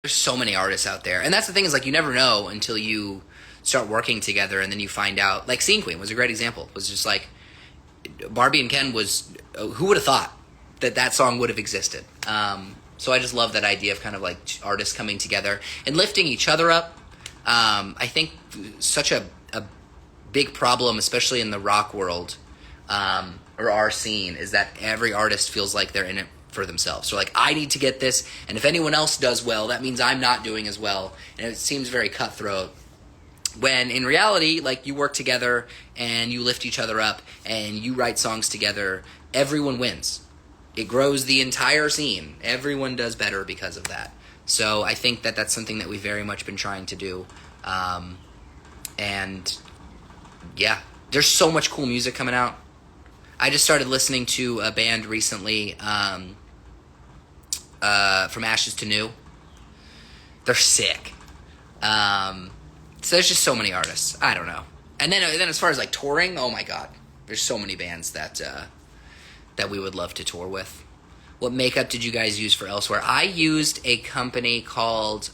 There's so many artists out there, and that's the thing is like you never know until you start working together, and then you find out. Like Scene Queen was a great example. It was just like Barbie and Ken was. Who would have thought that that song would have existed? So I just love that idea of kind of like artists coming together and lifting each other up. I think such a big problem, especially in the rock world, or our scene, is that every artist feels like they're in it for themselves. So like, I need to get this, and if anyone else does well, that means I'm not doing as well. And it seems very cutthroat. When in reality, like, you work together and you lift each other up and you write songs together, everyone wins. It grows the entire scene. Everyone does better because of that. So I think that that's something that we've very much been trying to do. And yeah, there's so much cool music coming out. I just started listening to a band recently, from Ashes to New. They're sick. So there's just so many artists. I don't know. And then as far as like touring, oh my god, there's so many bands that that we would love to tour with. What makeup did you guys use for Elsewhere? I used a company called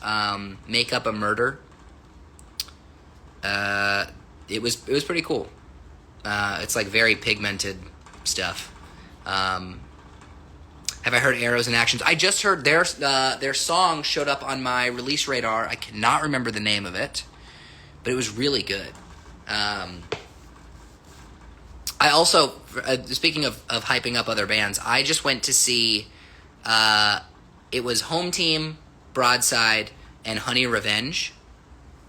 Makeup a Murder. It was pretty cool. It's like very pigmented stuff. Have I heard Arrows in Actions? I just heard their song showed up on my release radar. I cannot remember the name of it, but it was really good. I also, speaking of hyping up other bands, I just went to see, it was Home Team, Broadside, and Honey Revenge.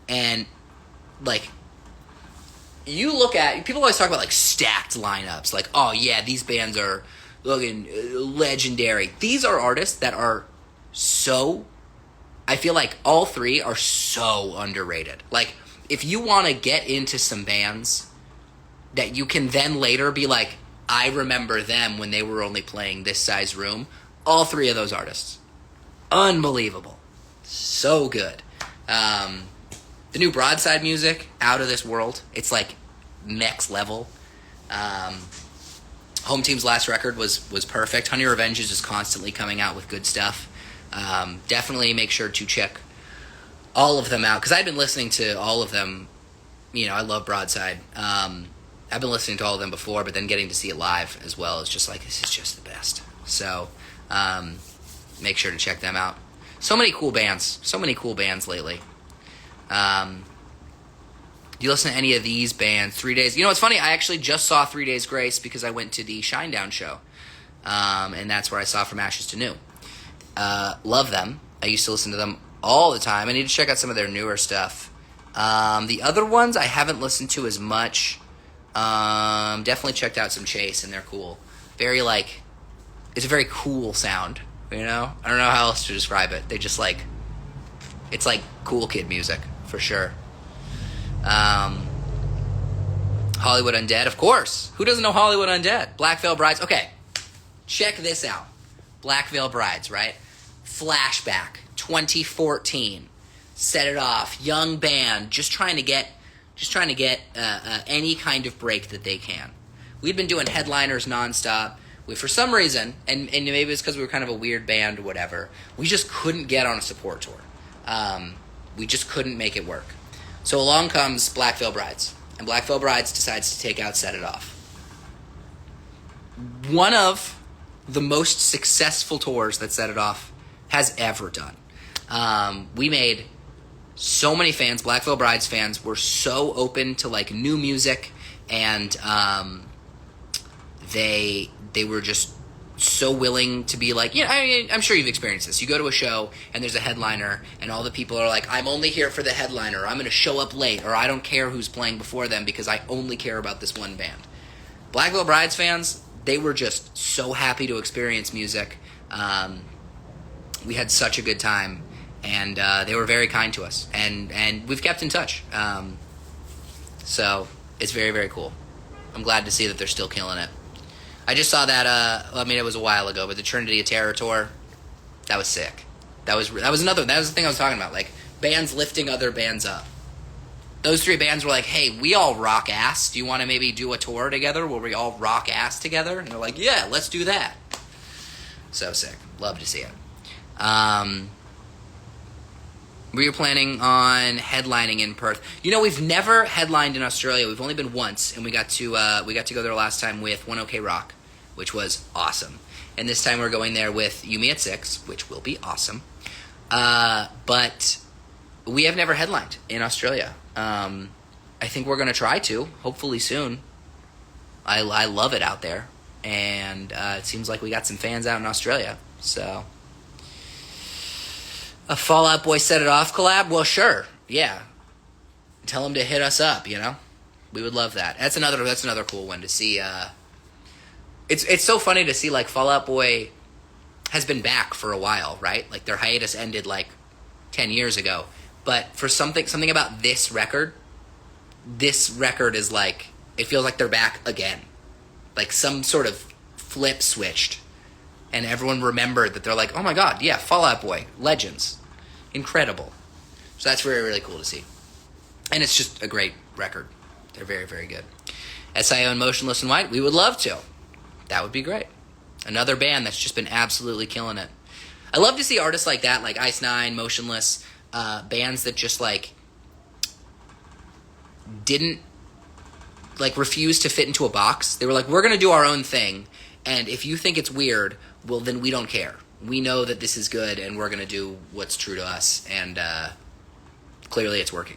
And, like, you look at, people always talk about, like, stacked lineups. Like, oh, yeah, these bands are looking legendary. These are artists that are so, I feel like all three are so underrated. Like, if you want to get into some bands that you can then later be like, I remember them when they were only playing this size room, all three of those artists. Unbelievable. So good. The new Broadside music, out of this world. It's like next level. Home Team's last record was perfect. Honey Revenge is just constantly coming out with good stuff. Definitely make sure to check all of them out, because I've been listening to all of them. You know, I love Broadside. I've been listening to all of them before, but then getting to see it live as well is just like, this is just the best. So make sure to check them out. So many cool bands. So many cool bands lately. Do you listen to any of these bands? 3 Days. You know, it's funny. I actually just saw 3 Days Grace because I went to the Shinedown show. And that's where I saw From Ashes to New. Love them. I used to listen to them all the time. I need to check out some of their newer stuff. The other ones I haven't listened to as much. Definitely checked out some Chase, and they're cool. Very, like, it's a very cool sound, you know? I don't know how else to describe it. They just, like, it's like cool kid music, for sure. Hollywood Undead, of course. Who doesn't know Hollywood Undead? Black Veil Brides. Okay, check this out. Black Veil Brides, right? Flashback, 2014. Set it off. Young band, just trying to get any kind of break that they can. We'd been doing headliners nonstop. We, for some reason, and maybe it's because we were kind of a weird band or whatever, we just couldn't get on a support tour. We just couldn't make it work. So along comes Black Veil Brides, and Black Veil Brides decides to take out Set It Off. One of the most successful tours that Set It Off has ever done. We made so many fans. Black Veil Brides fans were so open to like new music, and they were just so willing to be like, yeah, I'm sure you've experienced this. You go to a show and there's a headliner, and all the people are like, I'm only here for the headliner, or I'm going to show up late, or I don't care who's playing before them because I only care about this one band. Black Veil Brides fans, they were just so happy to experience music. We had such a good time, and they were very kind to us, and we've kept in touch. So it's very, very cool. I'm glad to see that they're still killing it. I just saw that, I mean, it was a while ago, but the Trinity of Terror tour, that was sick. That was the thing I was talking about, like, bands lifting other bands up. Those three bands were like, hey, we all rock ass. Do you want to maybe do a tour together where we all rock ass together? And they're like, yeah, let's do that. So sick. Love to see it. We were planning on headlining in Perth. You know, we've never headlined in Australia. We've only been once, and we got to go there last time with 1OK Rock, which was awesome. And this time we're going there with You Me at 6, which will be awesome. But we have never headlined in Australia. I think we're going to try to, hopefully soon. I love it out there, and it seems like we got some fans out in Australia. So, a Fall Out Boy Set It Off collab? Well, sure, yeah. Tell them to hit us up. You know, we would love that. That's another cool one to see. It's so funny to see, like, Fall Out Boy has been back for a while, right? Like, their hiatus ended like 10 years ago, but for something about this record is like, it feels like they're back again. Like some sort of flip switched, and everyone remembered that they're like, oh my god, yeah, Fall Out Boy, legends, incredible. So that's really, really cool to see. And it's just a great record. They're very, very good. SIO and Motionless in White, we would love to. That would be great. Another band that's just been absolutely killing it. I love to see artists like that, like Ice Nine, Motionless, bands that just like didn't like refuse to fit into a box. They were like, we're going to do our own thing, and if you think it's weird, well, then we don't care. We know that this is good, and we're going to do what's true to us, and clearly it's working,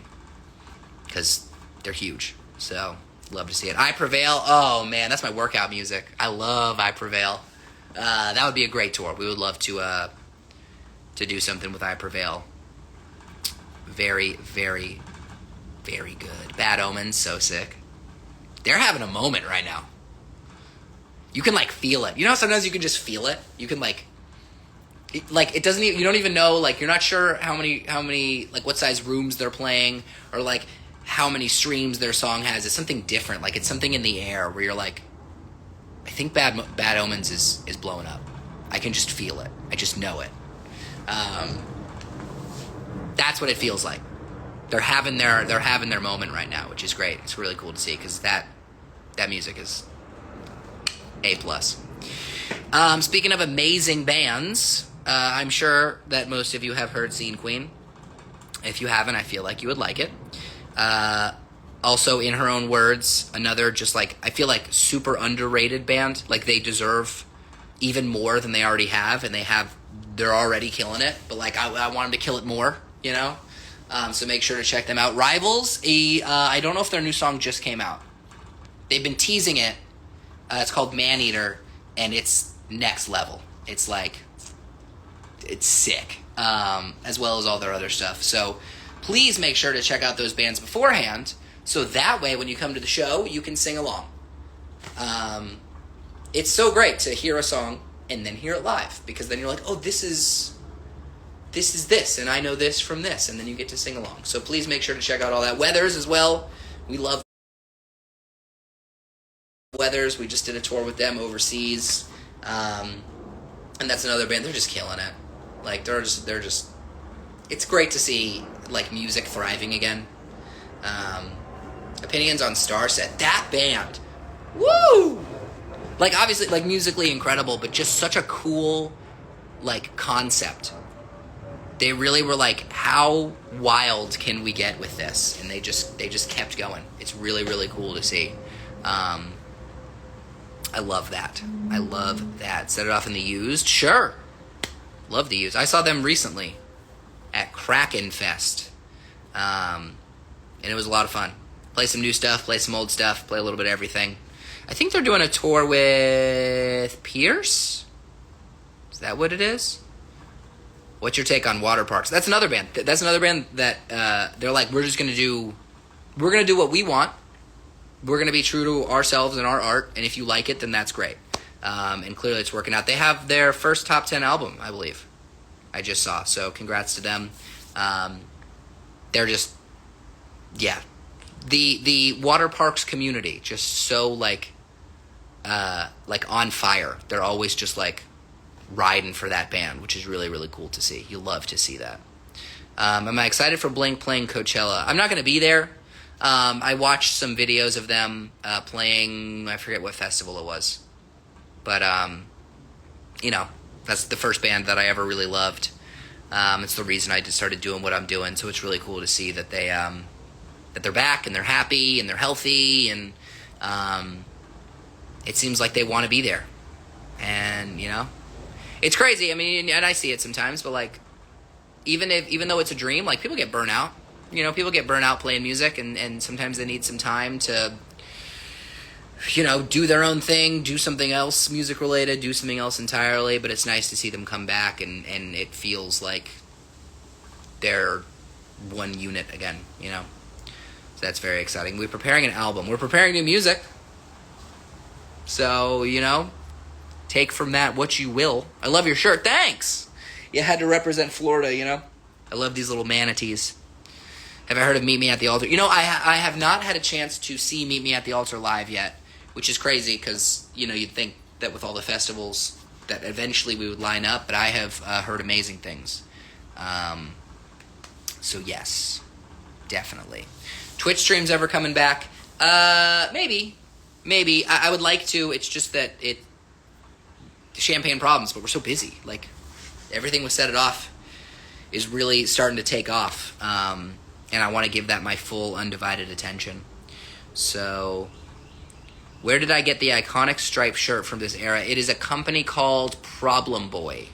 because they're huge. So, love to see it. I Prevail, oh man, that's my workout music. I love I Prevail. That would be a great tour. We would love to do something with I Prevail. Very, very, very good. Bad Omens, so sick. They're having a moment right now. You can like feel it. You know how sometimes you can just feel it? You can like it doesn't even, you don't even know, like, you're not sure how many like what size rooms they're playing, or like how many streams their song has. It's something different. Like, it's something in the air where you're like, I think Bad Omens is blowing up. I can just feel it. I just know it. That's what it feels like. They're having their moment right now, which is great. It's really cool to see, because that music is A+. Speaking of amazing bands, I'm sure that most of you have heard Scene Queen. If you haven't, I feel like you would like it. Also, in her own words, another just like, I feel like super underrated band. Like, they deserve even more than they already have, and they're already killing it. But like, I want them to kill it more, you know. So make sure to check them out. Rivals, I don't know if their new song just came out. They've been teasing it. It's called Maneater, and it's next level. It's like, it's sick, as well as all their other stuff. So please make sure to check out those bands beforehand, so that way when you come to the show, you can sing along. It's so great to hear a song and then hear it live, because then you're like, oh, this is this, and I know this from this, and then you get to sing along. So please make sure to check out all that. Weathers as well. We love Weathers. We just did a tour with them overseas, and that's another band. They're just killing it. Like, they're just. It's great to see like music thriving again. Opinions on Starset. That band, woo! Like, obviously, like, musically incredible, but just such a cool like concept. They really were like, how wild can we get with this? And they just kept going. It's really, really cool to see. I love that. I love that. Set It Off in the Used? Sure. Love the Used. I saw them recently at Kraken Fest. And it was a lot of fun. Play some new stuff, play some old stuff, play a little bit of everything. I think they're doing a tour with Pierce? Is that what it is? What's your take on Water Parks? That's another band. That's another band that they're like, we're gonna do what we want. We're gonna be true to ourselves and our art, and if you like it, then that's great. And clearly it's working out. They have their first top 10 album, I believe. I just saw. So congrats to them. They're just, yeah. The Water Parks community, just so like on fire. They're always just like riding for that band, which is really, really cool to see. You love to see that. Am I excited for Blink playing Coachella? I'm not going to be there. I watched some videos of them playing, I forget what festival it was. But, you know, that's the first band that I ever really loved. It's the reason I just started doing what I'm doing. So it's really cool to see that they're back and they're happy and they're healthy, and it seems like they want to be there. And it's crazy. I mean, and I see it sometimes, but like, even though it's a dream, like, people get burnt out. People get burnt out playing music, and sometimes they need some time to, do their own thing, do something else music related, do something else entirely. But it's nice to see them come back, and it feels like they're one unit again, So that's very exciting. We're preparing an album. We're preparing new music. So, take from that what you will. I love your shirt. Thanks. You had to represent Florida, I love these little manatees. Have I heard of Meet Me at the Altar? I have not had a chance to see Meet Me at the Altar live yet, which is crazy because, you'd think that with all the festivals that eventually we would line up, but I have heard amazing things. So yes, definitely. Twitch streams ever coming back? Maybe. I would like to. It's just that champagne problems, but we're so busy. Like, everything we set it off is really starting to take off. And I want to give that my full undivided attention. So, where did I get the iconic striped shirt from this era? It is a company called Problem Boy.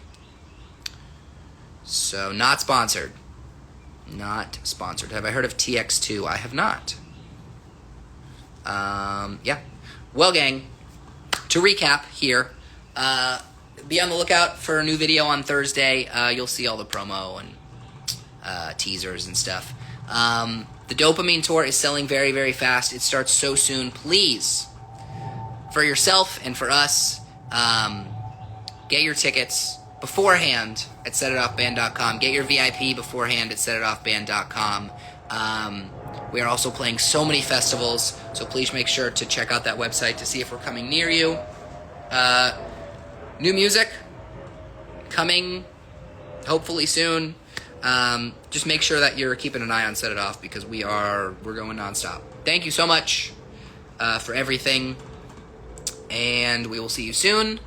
So, not sponsored. Not sponsored. Have I heard of TX2? I have not. Yeah. Well, gang, to recap here, be on the lookout for a new video on Thursday. You'll see all the promo and teasers and stuff. The Dopamine Tour is selling very, very fast. It starts so soon. Please, for yourself and for us, get your tickets beforehand at setitoffband.com. Get your VIP beforehand at setitoffband.com. We are also playing so many festivals, so please make sure to check out that website to see if we're coming near you. New music coming hopefully soon. Just make sure that you're keeping an eye on Set It Off, because we're going nonstop. Thank you so much for everything, and we will see you soon.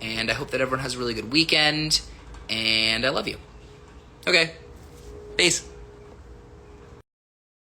And I hope that everyone has a really good weekend, and I love you. Okay, peace.